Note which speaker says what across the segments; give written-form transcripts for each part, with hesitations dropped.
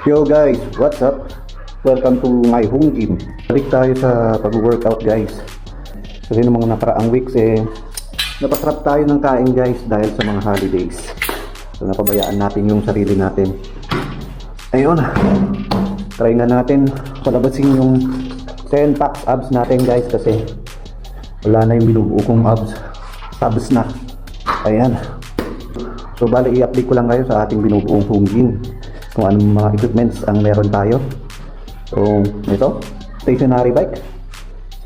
Speaker 1: Yo guys, what's up? Welcome to my home gym. Balik tayo sa pag-workout guys. Kasi nung mga nakaraang weeks napasarap tayo ng kain guys dahil sa mga holidays. So napabayaan natin yung sarili natin. Ayun, try nga natin palabasin yung 10 packs abs natin guys kasi wala na yung binubuo kong abs na. Ayan. So bali i-update ko lang kayo sa ating binubuong home gym kung anong mga equipments ang meron tayo. So ito, stationary bike.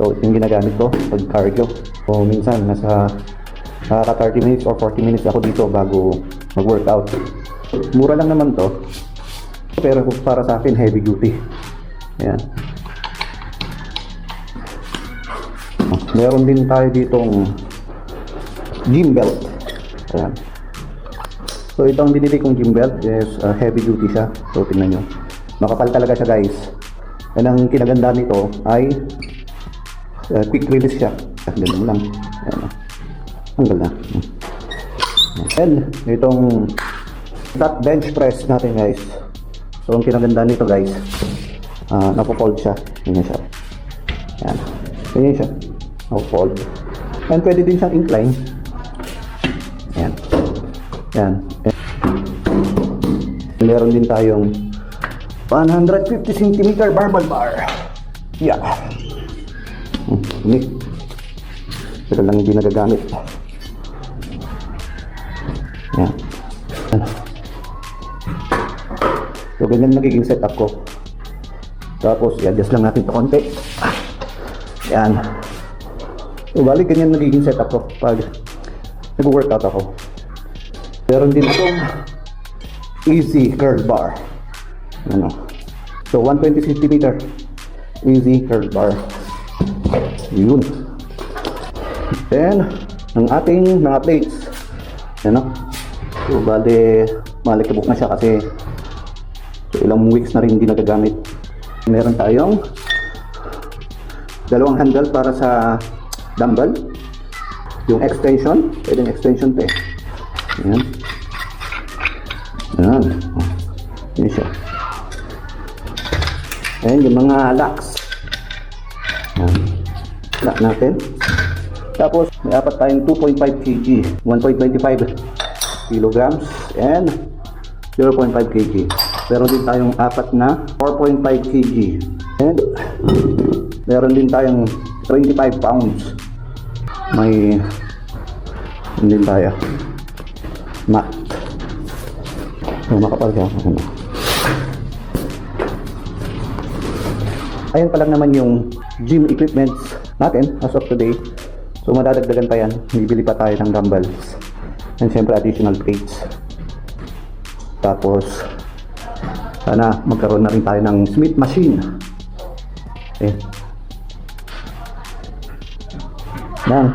Speaker 1: So ito yung ginagamit ko pag cardio. So minsan nasa nakaka 30 minutes or 40 minutes ako dito bago mag-workout. Mura lang naman to, pero para sa akin heavy duty. Ayan. Meron din tayo ditong gym belt. Ayan. So itong binili kong gym belt is heavy duty siya. So tingnan nyo, makapal talaga siya guys. And ang kinaganda nito ay quick release siya. Ganun lang. Ayan. Ang ganda. And itong flat bench press natin guys. So ang kinaganda nito guys, napo-fold siya. Ganyan siya. Ayan. Ganyan siya. Napo-fold. And pwede din siyang incline. Ayan. Ayan. Meron din tayong 150 cm barbell bar. Yeah. Ini. Pero lang hindi nagagamit. Ayan. So ganyan magiging setup ko. Tapos i-adjust lang natin ito konti. Ayan. So balik ganyan magiging setup ko pag nag-workout ako. Meron din itong easy curl bar. Ano? So 120 cm easy curl bar. Yun. Then ang ating mga plates. Ano? So bale malikabok na siya kasi so, ilang weeks na rin hindi nagagamit. Meron tayong dalawang handle para sa dumbbell. Yung extension, pwedeng extension pa eh. Ayan. Ayan. Ayan siya. Ayan yung mga locks. Ayan. Lock natin. Tapos may apat tayong 2.5 kg, 1.25 kilograms and 0.5 kg. Meron din tayong apat na 4.5 kg. And meron din tayong 25 pounds. May hindi tayo mat. So makapal siya. Ayan pa lang naman yung gym equipments natin as of today. So madadagdagan pa yan. Bibili pa tayo ng dumbbells and syempre additional plates. Tapos sana magkaroon na rin tayo ng Smith machine. Okay. Yan.